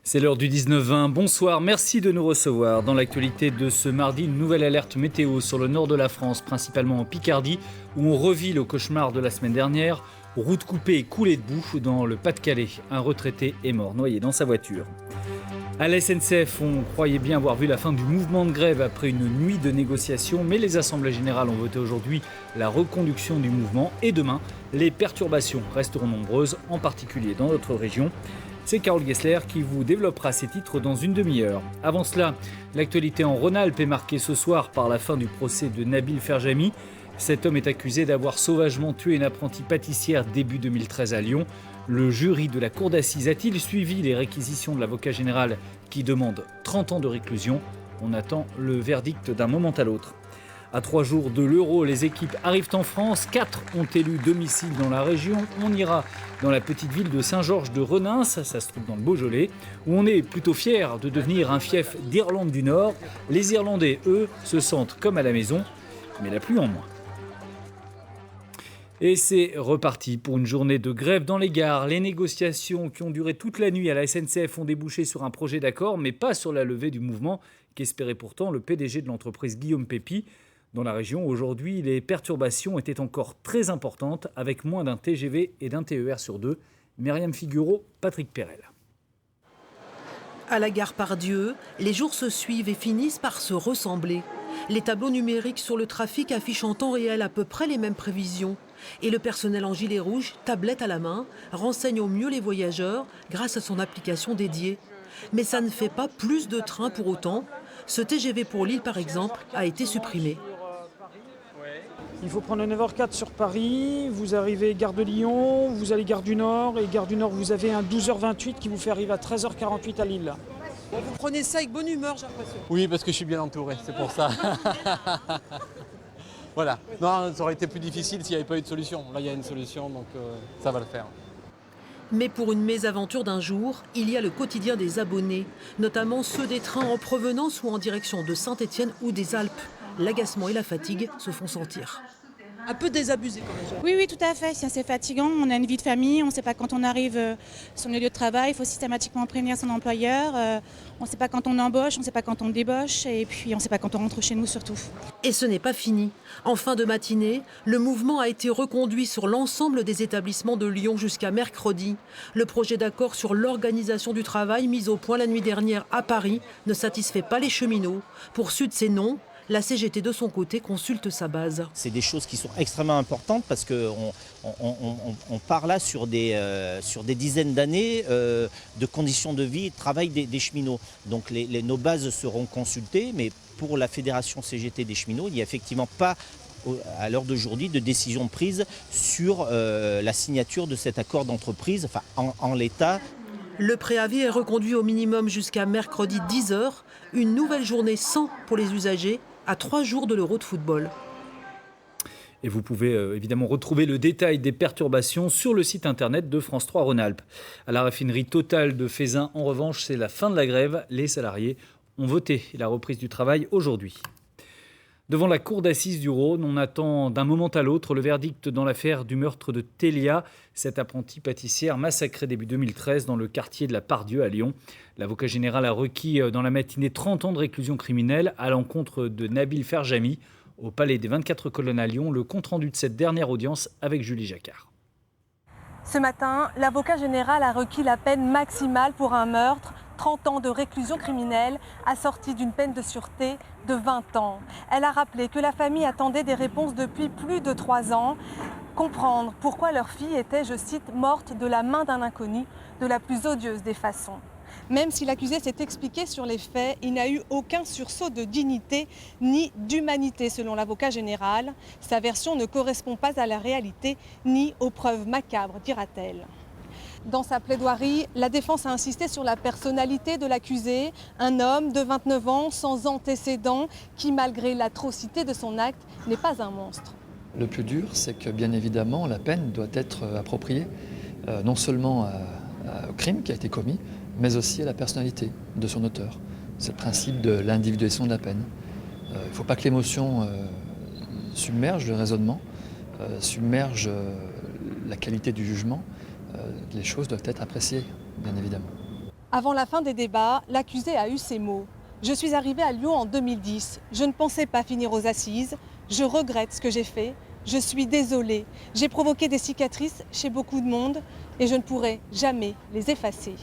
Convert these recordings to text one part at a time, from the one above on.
C'est l'heure du 19-20. Bonsoir, merci de nous recevoir. Dans l'actualité de ce mardi, une nouvelle alerte météo sur le nord de la France, principalement en Picardie, où on revit le cauchemar de la semaine dernière. Route coupée et coulée de boue dans le Pas-de-Calais. Un retraité est mort, noyé dans sa voiture. À la SNCF, on croyait bien avoir vu la fin du mouvement de grève après une nuit de négociations, mais les assemblées générales ont voté aujourd'hui la reconduction du mouvement. Et demain, les perturbations resteront nombreuses, en particulier dans notre région. C'est Carole Gessler qui vous développera ces titres dans une demi-heure. Avant cela, l'actualité en Rhône-Alpes est marquée ce soir par la fin du procès de Nabil Ferjami. Cet homme est accusé d'avoir sauvagement tué une apprentie pâtissière début 2013 à Lyon. Le jury de la cour d'assises a-t-il suivi les réquisitions de l'avocat général qui demande 30 ans de réclusion ? On attend le verdict d'un moment à l'autre. À 3 jours de l'Euro, les équipes arrivent en France. 4 ont élu domicile dans la région. On ira dans la petite ville de Saint-Georges de Renins, ça se trouve dans le Beaujolais, où on est plutôt fier de devenir un fief d'Irlande du Nord. Les Irlandais, eux, se sentent comme à la maison, mais la pluie en moins. Et c'est reparti pour une journée de grève dans les gares. Les négociations qui ont duré toute la nuit à la SNCF ont débouché sur un projet d'accord, mais pas sur la levée du mouvement qu'espérait pourtant le PDG de l'entreprise Guillaume Pépi. Dans la région, aujourd'hui, les perturbations étaient encore très importantes, avec moins d'un TGV et d'un TER sur 2. Myriam Figuereau, Patrick Perel. À la gare Pardieu, les jours se suivent et finissent par se ressembler. Les tableaux numériques sur le trafic affichent en temps réel à peu près les mêmes prévisions. Et le personnel en gilet rouge, tablette à la main, renseigne au mieux les voyageurs grâce à son application dédiée. Mais ça ne fait pas plus de trains pour autant. Ce TGV pour Lille, par exemple, a été supprimé. Il faut prendre le 9h04 sur Paris, vous arrivez gare de Lyon, vous allez gare du Nord, et gare du Nord vous avez un 12h28 qui vous fait arriver à 13h48 à Lille. Vous prenez ça avec bonne humeur, j'ai l'impression. Oui, parce que je suis bien entouré, c'est pour ça. Voilà. Non, ça aurait été plus difficile s'il n'y avait pas eu de solution. Là, il y a une solution, donc ça va le faire. Mais pour une mésaventure d'un jour, il y a le quotidien des abonnés, notamment ceux des trains en provenance ou en direction de Saint-Étienne ou des Alpes. L'agacement et la fatigue se font sentir. Un peu désabusé quand même. Oui, tout à fait. C'est assez fatigant. On a une vie de famille. On ne sait pas quand on arrive sur le lieu de travail. Il faut systématiquement prévenir son employeur. On ne sait pas quand on embauche, on ne sait pas quand on débauche. Et puis, on ne sait pas quand on rentre chez nous surtout. Et ce n'est pas fini. En fin de matinée, le mouvement a été reconduit sur l'ensemble des établissements de Lyon jusqu'à mercredi. Le projet d'accord sur l'organisation du travail mis au point la nuit dernière à Paris ne satisfait pas les cheminots. Pour Sud, c'est non. La CGT, de son côté, consulte sa base. C'est des choses qui sont extrêmement importantes parce qu'on part là sur des dizaines d'années de conditions de vie et de travail des cheminots. Donc nos bases seront consultées, mais pour la Fédération CGT des cheminots, il n'y a effectivement pas, à l'heure d'aujourd'hui, de décision prise sur la signature de cet accord d'entreprise, en l'état. Le préavis est reconduit au minimum jusqu'à mercredi 10h. Une nouvelle journée sans pour les usagers, à 3 jours de l'Euro de football. Et vous pouvez évidemment retrouver le détail des perturbations sur le site internet de France 3 Rhône-Alpes. À la raffinerie Total de Feyzin, en revanche, c'est la fin de la grève. Les salariés ont voté la reprise du travail aujourd'hui. Devant la cour d'assises du Rhône, on attend d'un moment à l'autre le verdict dans l'affaire du meurtre de Télia, cette apprentie pâtissière massacrée début 2013 dans le quartier de la Pardieu à Lyon. L'avocat général a requis dans la matinée 30 ans de réclusion criminelle à l'encontre de Nabil Ferjami. Au palais des 24 colonnes à Lyon, le compte-rendu de cette dernière audience avec Julie Jacquard. Ce matin, l'avocat général a requis la peine maximale pour un meurtre, 30 ans de réclusion criminelle, assortie d'une peine de sûreté de 20 ans. Elle a rappelé que la famille attendait des réponses depuis plus de 3 ans. Comprendre pourquoi leur fille était, je cite, morte de la main d'un inconnu, de la plus odieuse des façons. Même si l'accusé s'est expliqué sur les faits, il n'a eu aucun sursaut de dignité ni d'humanité selon l'avocat général. Sa version ne correspond pas à la réalité ni aux preuves macabres, dira-t-elle. Dans sa plaidoirie, la défense a insisté sur la personnalité de l'accusé, un homme de 29 ans sans antécédents qui, malgré l'atrocité de son acte, n'est pas un monstre. Le plus dur, c'est que bien évidemment, la peine doit être appropriée non seulement au crime qui a été commis, mais aussi à la personnalité de son auteur. C'est le principe de l'individualisation de la peine. Il ne faut pas que l'émotion submerge le raisonnement, submerge la qualité du jugement. Les choses doivent être appréciées, bien évidemment. Avant la fin des débats, l'accusé a eu ces mots. « Je suis arrivé à Lyon en 2010. Je ne pensais pas finir aux assises. Je regrette ce que j'ai fait. Je suis désolé. J'ai provoqué des cicatrices chez beaucoup de monde et je ne pourrai jamais les effacer. »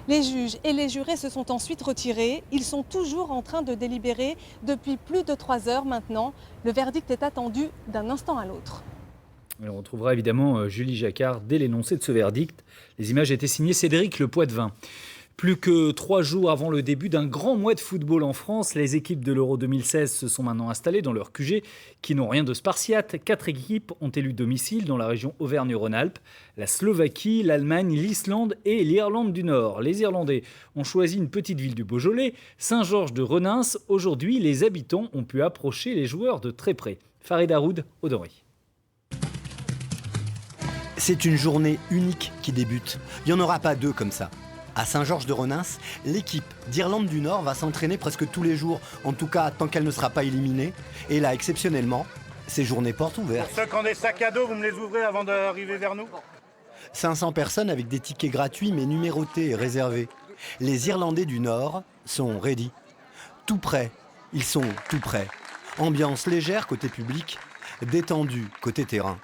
Les juges et les jurés se sont ensuite retirés. Ils sont toujours en train de délibérer depuis plus de 3 heures maintenant. Le verdict est attendu d'un instant à l'autre. Et on retrouvera évidemment Julie Jacquard dès l'énoncé de ce verdict. Les images étaient signées Cédric Le Poitvin. Plus que 3 jours avant le début d'un grand mois de football en France, les équipes de l'Euro 2016 se sont maintenant installées dans leur QG qui n'ont rien de spartiate. 4 équipes ont élu domicile dans la région Auvergne-Rhône-Alpes, la Slovaquie, l'Allemagne, l'Islande et l'Irlande du Nord. Les Irlandais ont choisi une petite ville du Beaujolais, Saint-Georges-de-Renens. Aujourd'hui, les habitants ont pu approcher les joueurs de très près. Farid Haroud, Audorey. C'est une journée unique qui débute. Il n'y en aura pas 2 comme ça. À Saint-Georges-de-Renens, l'équipe d'Irlande du Nord va s'entraîner presque tous les jours, en tout cas tant qu'elle ne sera pas éliminée. Et là, exceptionnellement, c'est journée porte ouverte. Pour ceux qui ont des sacs à dos, vous me les ouvrez avant d'arriver vers nous ? 500 personnes avec des tickets gratuits mais numérotés et réservés. Les Irlandais du Nord sont ready. Tout prêts, ils sont tout prêts. Ambiance légère côté public, détendue côté terrain.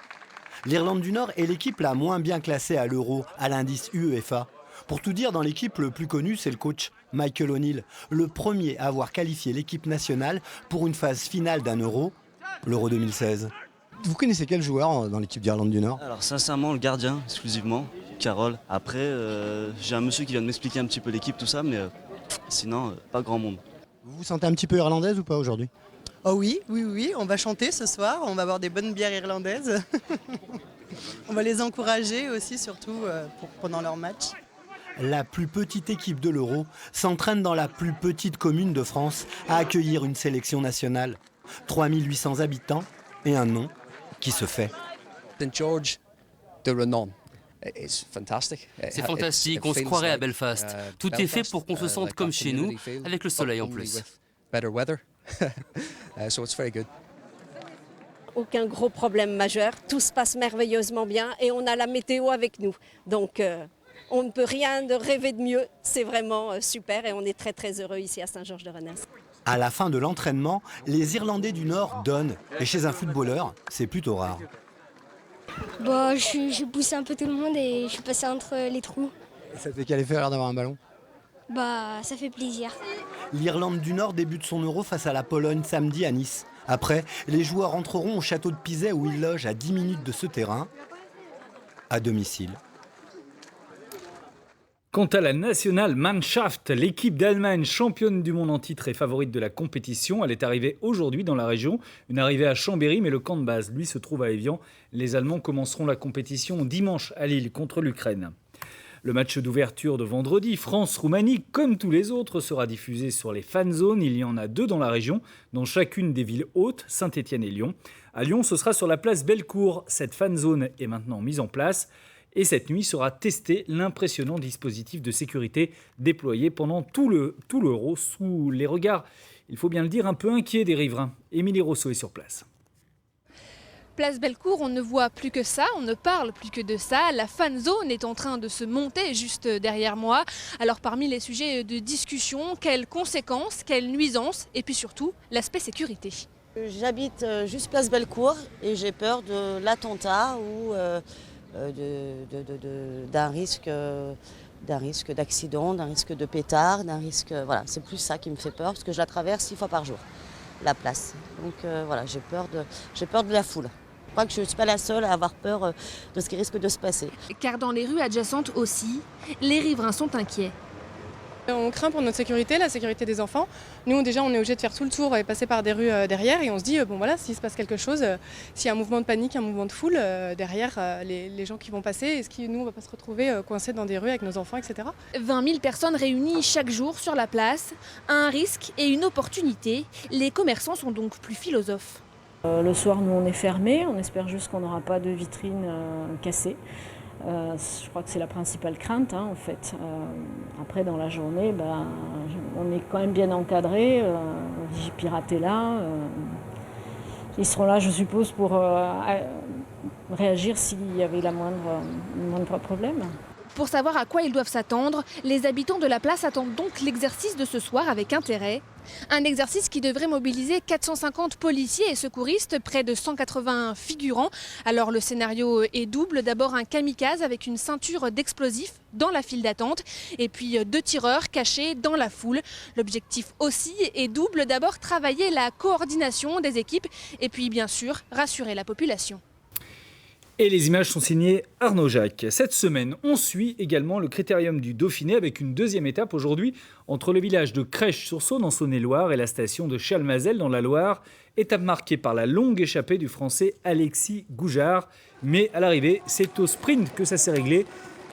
L'Irlande du Nord est l'équipe la moins bien classée à l'Euro, à l'indice UEFA. Pour tout dire, dans l'équipe, le plus connu, c'est le coach Michael O'Neill, le premier à avoir qualifié l'équipe nationale pour une phase finale d'un Euro, l'Euro 2016. Vous connaissez quel joueur dans l'équipe d'Irlande du Nord ? Alors sincèrement, le gardien, exclusivement, Carole. Après, j'ai un monsieur qui vient de m'expliquer un petit peu l'équipe, tout ça, mais sinon, pas grand monde. Vous vous sentez un petit peu irlandaise ou pas aujourd'hui ? Oh oui, on va chanter ce soir, on va boire des bonnes bières irlandaises. On va les encourager aussi, surtout pendant leur match. La plus petite équipe de l'Euro s'entraîne dans la plus petite commune de France à accueillir une sélection nationale. 3800 habitants et un nom qui se fait. St. George de Renans. C'est fantastique, on se croirait à Belfast. Tout est fait pour qu'on se sente comme chez nous, avec le soleil en plus. Aucun gros problème majeur, tout se passe merveilleusement bien et on a la météo avec nous. Donc on ne peut rien de rêver de mieux, c'est vraiment super et on est très très heureux ici à Saint-Georges-de-Renens. À la fin de l'entraînement, les Irlandais du Nord donnent. Et chez un footballeur, c'est plutôt rare. J'ai poussé un peu tout le monde et je suis passé entre les trous. Et ça te fait quel effet alors d'avoir un ballon ? Ça fait plaisir. L'Irlande du Nord débute son Euro face à la Pologne samedi à Nice. Après, les joueurs entreront au château de Pizet où ils logent à 10 minutes de ce terrain, à domicile. Quant à la National Mannschaft, l'équipe d'Allemagne championne du monde en titre et favorite de la compétition, elle est arrivée aujourd'hui dans la région. Une arrivée à Chambéry, mais le camp de base, lui, se trouve à Évian. Les Allemands commenceront la compétition dimanche à Lille contre l'Ukraine. Le match d'ouverture de vendredi, France-Roumanie, comme tous les autres, sera diffusé sur les fan zones. Il y en a 2 dans la région, dans chacune des villes hautes, Saint-Étienne et Lyon. À Lyon, ce sera sur la place Bellecour. Cette fan zone est maintenant mise en place. Et cette nuit sera testé l'impressionnant dispositif de sécurité déployé pendant tout l'Euro sous les regards, il faut bien le dire, un peu inquiets des riverains. Émilie Rousseau est sur place. Place Bellecour, on ne voit plus que ça, on ne parle plus que de ça. La fan zone est en train de se monter juste derrière moi. Alors parmi les sujets de discussion, quelles conséquences, quelles nuisances et puis surtout l'aspect sécurité. J'habite juste Place Bellecour et j'ai peur de l'attentat ou d'un risque d'accident, d'un risque de pétard, d'un risque... Voilà, c'est plus ça qui me fait peur parce que je la traverse 6 fois par jour, la place. Donc voilà, j'ai peur de la foule. Je crois que je ne suis pas la seule à avoir peur de ce qui risque de se passer. Car dans les rues adjacentes aussi, les riverains sont inquiets. On craint pour notre sécurité, la sécurité des enfants. Nous, déjà, on est obligé de faire tout le tour et passer par des rues derrière. Et on se dit, bon voilà, s'il se passe quelque chose, s'il y a un mouvement de panique, un mouvement de foule, derrière les gens qui vont passer, est-ce que nous, on ne va pas se retrouver coincés dans des rues avec nos enfants, etc. 20 000 personnes réunies chaque jour sur la place. Un risque et une opportunité. Les commerçants sont donc plus philosophes. Le soir, nous, on est fermés. On espère juste qu'on n'aura pas de vitrines cassées. Je crois que c'est la principale crainte, en fait. Après, dans la journée, on est quand même bien encadré. Vigipirate est là. Ils seront là, je suppose, pour réagir s'il y avait le moindre problème. Pour savoir à quoi ils doivent s'attendre, les habitants de la place attendent donc l'exercice de ce soir avec intérêt. Un exercice qui devrait mobiliser 450 policiers et secouristes, près de 180 figurants. Alors le scénario est double. D'abord un kamikaze avec une ceinture d'explosifs dans la file d'attente et puis 2 tireurs cachés dans la foule. L'objectif aussi est double. D'abord travailler la coordination des équipes et puis bien sûr rassurer la population. Et les images sont signées Arnaud Jacques. Cette semaine, on suit également le Critérium du Dauphiné avec une deuxième étape aujourd'hui entre le village de Crèche-sur-Saône en Saône-et-Loire et la station de Chalmazel dans la Loire. Étape marquée par la longue échappée du Français Alexis Goujard. Mais à l'arrivée, c'est au sprint que ça s'est réglé.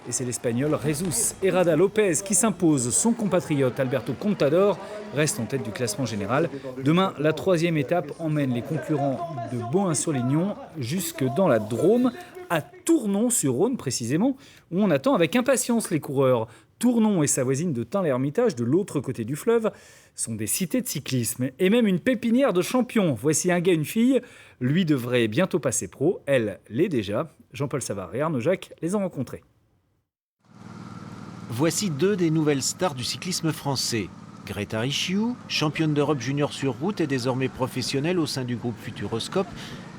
Et c'est l'Espagnol Jesus Herrada Lopez qui s'impose. Son compatriote Alberto Contador reste en tête du classement général. Demain, la 3e étape emmène les concurrents de Bohain-sur-Lignon jusque dans la Drôme, à Tournon-sur-Rhône précisément, où on attend avec impatience les coureurs. Tournon et sa voisine de Tain-l'Hermitage, de l'autre côté du fleuve, sont des cités de cyclisme et même une pépinière de champions. Voici un gars, une fille. Lui devrait bientôt passer pro. Elle l'est déjà. Jean-Paul Savard et Arnaud Jacques les ont rencontrés. Voici 2 des nouvelles stars du cyclisme français. Greta Ricciu, championne d'Europe junior sur route et désormais professionnelle au sein du groupe Futuroscope,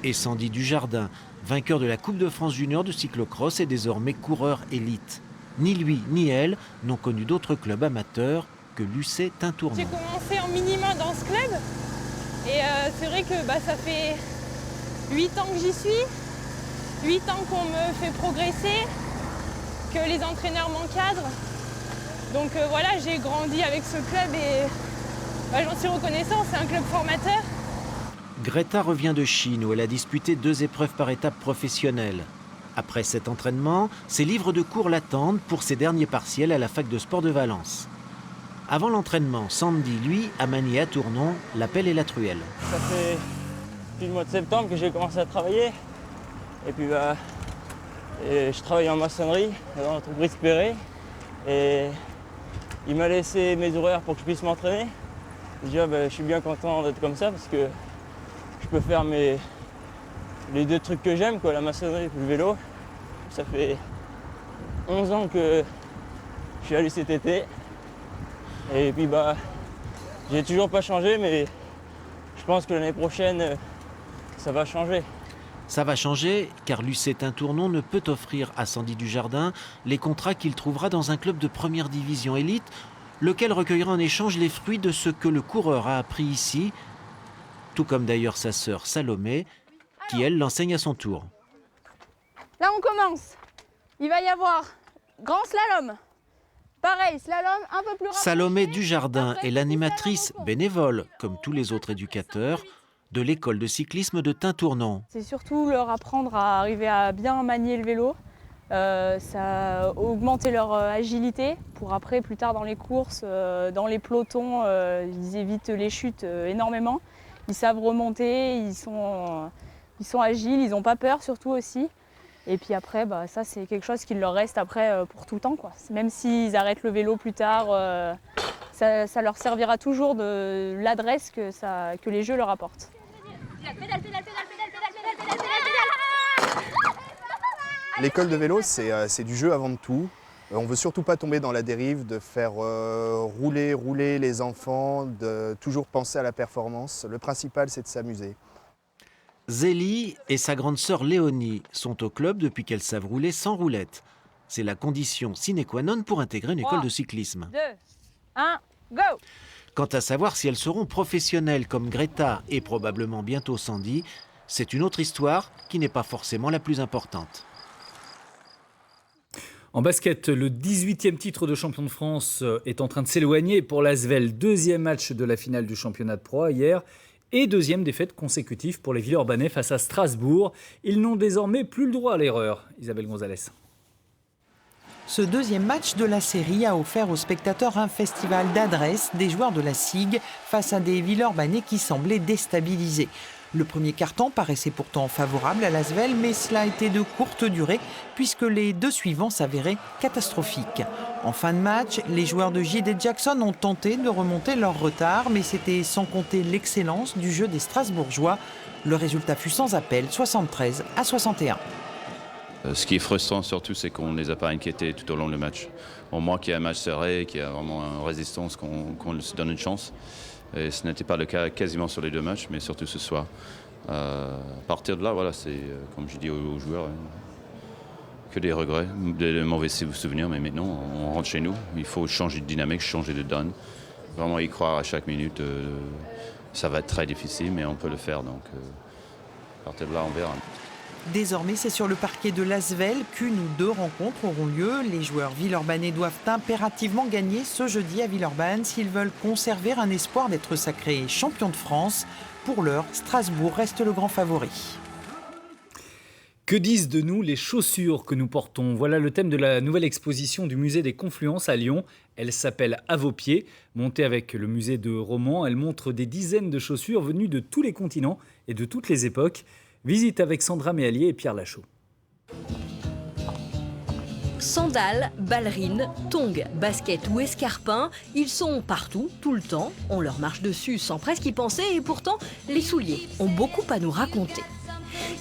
et Sandy Dujardin, vainqueur de la Coupe de France junior de cyclocross et désormais coureur élite. Ni lui ni elle n'ont connu d'autres clubs amateurs que l'UC Tain-Tournon. J'ai commencé en minima dans ce club et c'est vrai que ça fait 8 ans que j'y suis, 8 ans qu'on me fait progresser, que les entraîneurs m'encadrent. Donc voilà, j'ai grandi avec ce club et j'en suis reconnaissant, c'est un club formateur. Greta revient de Chine où elle a disputé 2 épreuves par étape professionnelle. Après cet entraînement, ses livres de cours l'attendent pour ses derniers partiels à la fac de sport de Valence. Avant l'entraînement, Sandy, lui, a manié à Tournon la pelle et la truelle. Ça fait depuis le mois de septembre que j'ai commencé à travailler. Et puis je travaille en maçonnerie dans l'entreprise Perret. Et il m'a laissé mes horaires pour que je puisse m'entraîner. Je suis bien content d'être comme ça parce que je peux faire les 2 trucs que j'aime, la maçonnerie et le vélo. Ça fait 11 ans que je suis à l'UCTT. Et puis j'ai toujours pas changé, mais je pense que l'année prochaine, ça va changer. Ça va changer car l'UC Tain-Tournon ne peut offrir à Sandy Dujardin les contrats qu'il trouvera dans un club de première division élite, lequel recueillera en échange les fruits de ce que le coureur a appris ici, tout comme d'ailleurs sa sœur Salomé, qui elle l'enseigne à son tour. Là on commence, il va y avoir grand slalom, pareil, slalom un peu plus rapproché. Salomé Dujardin est l'animatrice bénévole, comme tous les autres éducateurs, de l'école de cyclisme de Tain-Tournon. C'est surtout leur apprendre à arriver à bien manier le vélo, ça augmenter leur agilité pour après, plus tard dans les courses, dans les pelotons, ils évitent les chutes énormément. Ils savent remonter, ils sont agiles, ils n'ont pas peur surtout aussi. Et puis après, ça c'est quelque chose qui leur reste après pour tout le temps, Même s'ils arrêtent le vélo plus tard, ça leur servira toujours de l'adresse que les jeux leur apportent. L'école de vélo, c'est du jeu avant de tout. On ne veut surtout pas tomber dans la dérive de faire rouler les enfants, de toujours penser à la performance. Le principal, c'est de s'amuser. Zélie et sa grande sœur Léonie sont au club depuis qu'elles savent rouler sans roulette. C'est la condition sine qua non pour intégrer une école de cyclisme. 2, 1, go! Quant à savoir si elles seront professionnelles comme Greta et probablement bientôt Sandy, c'est une autre histoire qui n'est pas forcément la plus importante. En basket, le 18e titre de champion de France est en train de s'éloigner pour l'Asvel. 2e match de la finale du championnat de Pro A hier et 2e défaite consécutive pour les Villeurbanais face à Strasbourg. Ils n'ont désormais plus le droit à l'erreur. Isabelle Gonzalez. Ce 2e match de la série a offert aux spectateurs un festival d'adresse des joueurs de la SIG face à des Villeurbanais qui semblaient déstabilisés. Le premier quart-temps paraissait pourtant favorable à l'Asvel, mais cela a été de courte durée puisque les 2 suivants s'avéraient catastrophiques. En fin de match, les joueurs de J.D. Jackson ont tenté de remonter leur retard, mais c'était sans compter l'excellence du jeu des Strasbourgeois. Le résultat fut sans appel, 73-61. Ce qui est frustrant surtout, c'est qu'on ne les a pas inquiétés tout au long du match. Au moins qu'il y a un match serré, qu'il y a vraiment une résistance, qu'on se donne une chance. Et ce n'était pas le cas quasiment sur les 2 matchs, mais surtout ce soir. À partir de là, voilà, c'est comme je dis aux joueurs, que des regrets, des mauvais souvenirs, mais maintenant on rentre chez nous. Il faut changer de dynamique, changer de donne. Vraiment y croire à chaque minute. Ça va être très difficile, mais on peut le faire. Donc à partir de là, on verra. Désormais, c'est sur le parquet de l'Asvel qu'une ou 2 rencontres auront lieu. Les joueurs villeurbanais doivent impérativement gagner ce jeudi à Villeurbanne s'ils veulent conserver un espoir d'être sacrés champions de France. Pour l'heure, Strasbourg reste le grand favori. Que disent de nous les chaussures que nous portons? Voilà le thème de la nouvelle exposition du musée des Confluences à Lyon. Elle s'appelle À vos pieds. Montée avec le musée de Romans, elle montre des dizaines de chaussures venues de tous les continents et de toutes les époques. Visite avec Sandra Méallier et Pierre Lachaud. Sandales, ballerines, tongs, baskets ou escarpins, ils sont partout, tout le temps. On leur marche dessus sans presque y penser et pourtant, les souliers ont beaucoup à nous raconter.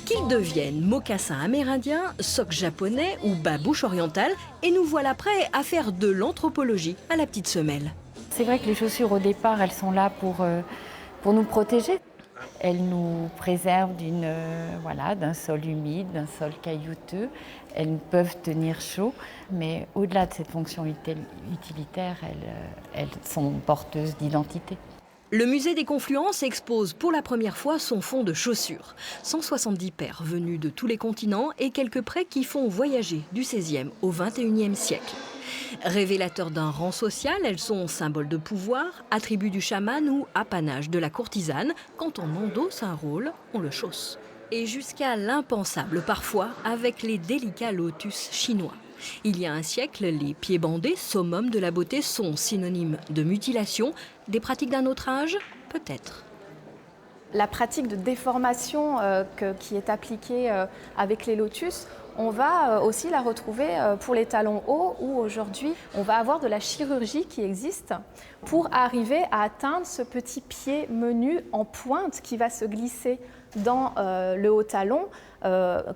Qu'ils deviennent mocassins amérindiens, socs japonais ou babouches orientales, et nous voilà prêts à faire de l'anthropologie à la petite semelle. C'est vrai que les chaussures au départ, elles sont là pour nous protéger. Elles nous préservent d'un sol humide, d'un sol caillouteux. Elles peuvent tenir chaud, mais au-delà de cette fonction utilitaire, elles sont porteuses d'identité. Le musée des Confluences expose pour la première fois son fonds de chaussures. 170 paires venues de tous les continents et quelques prêts qui font voyager du XVIe au XXIe siècle. Révélateurs d'un rang social, elles sont symboles de pouvoir, attributs du chaman ou apanage de la courtisane. Quand on endosse un rôle, on le chausse. Et jusqu'à l'impensable parfois avec les délicats lotus chinois. Il y a un siècle, les pieds bandés, summum de la beauté, sont synonymes de mutilation. Des pratiques d'un autre âge, peut-être. La pratique de déformation qui est appliquée avec les lotus, on va aussi la retrouver pour les talons hauts où aujourd'hui on va avoir de la chirurgie qui existe pour arriver à atteindre ce petit pied menu en pointe qui va se glisser dans le haut talon,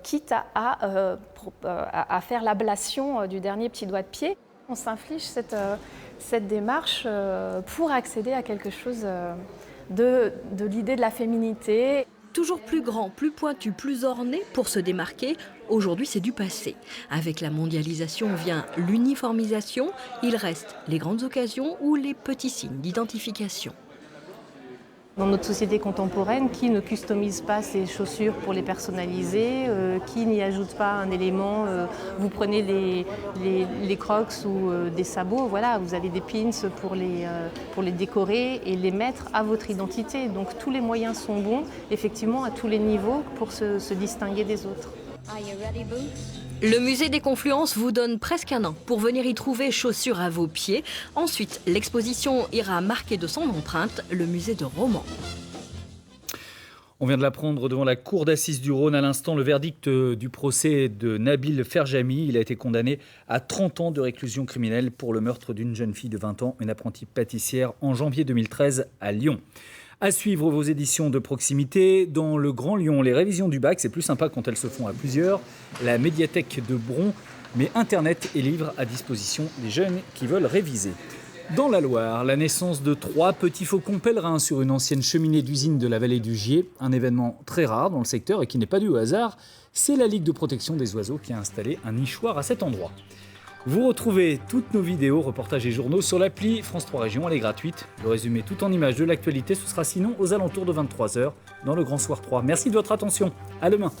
quitte à faire l'ablation du dernier petit doigt de pied. On s'inflige cette démarche pour accéder à quelque chose de l'idée de la féminité. Toujours plus grand, plus pointu, plus orné pour se démarquer, aujourd'hui c'est du passé. Avec la mondialisation vient l'uniformisation, il reste les grandes occasions ou les petits signes d'identification. Dans notre société contemporaine, qui ne customise pas ses chaussures pour les personnaliser, qui n'y ajoute pas un élément, vous prenez les crocs ou des sabots, voilà, vous avez des pins pour les décorer et les mettre à votre identité. Donc tous les moyens sont bons, effectivement, à tous les niveaux pour se distinguer des autres. Le musée des Confluences vous donne presque un an pour venir y trouver chaussures à vos pieds. Ensuite, l'exposition ira marquer de son empreinte le musée de Romans. On vient de l'apprendre devant la cour d'assises du Rhône à l'instant, le verdict du procès de Nabil Ferjami. Il a été condamné à 30 ans de réclusion criminelle pour le meurtre d'une jeune fille de 20 ans, une apprentie pâtissière, en janvier 2013 à Lyon. À suivre vos éditions de proximité. Dans le Grand Lyon, les révisions du bac, c'est plus sympa quand elles se font à plusieurs. La médiathèque de Bron met Internet et livres à disposition des jeunes qui veulent réviser. Dans la Loire, la naissance de 3 petits faucons pèlerins sur une ancienne cheminée d'usine de la vallée du Gier. Un événement très rare dans le secteur et qui n'est pas dû au hasard. C'est la Ligue de protection des oiseaux qui a installé un nichoir à cet endroit. Vous retrouvez toutes nos vidéos, reportages et journaux sur l'appli France 3 Régions, elle est gratuite. Le résumé tout en images de l'actualité, ce sera sinon aux alentours de 23h dans le Grand Soir 3. Merci de votre attention, à demain.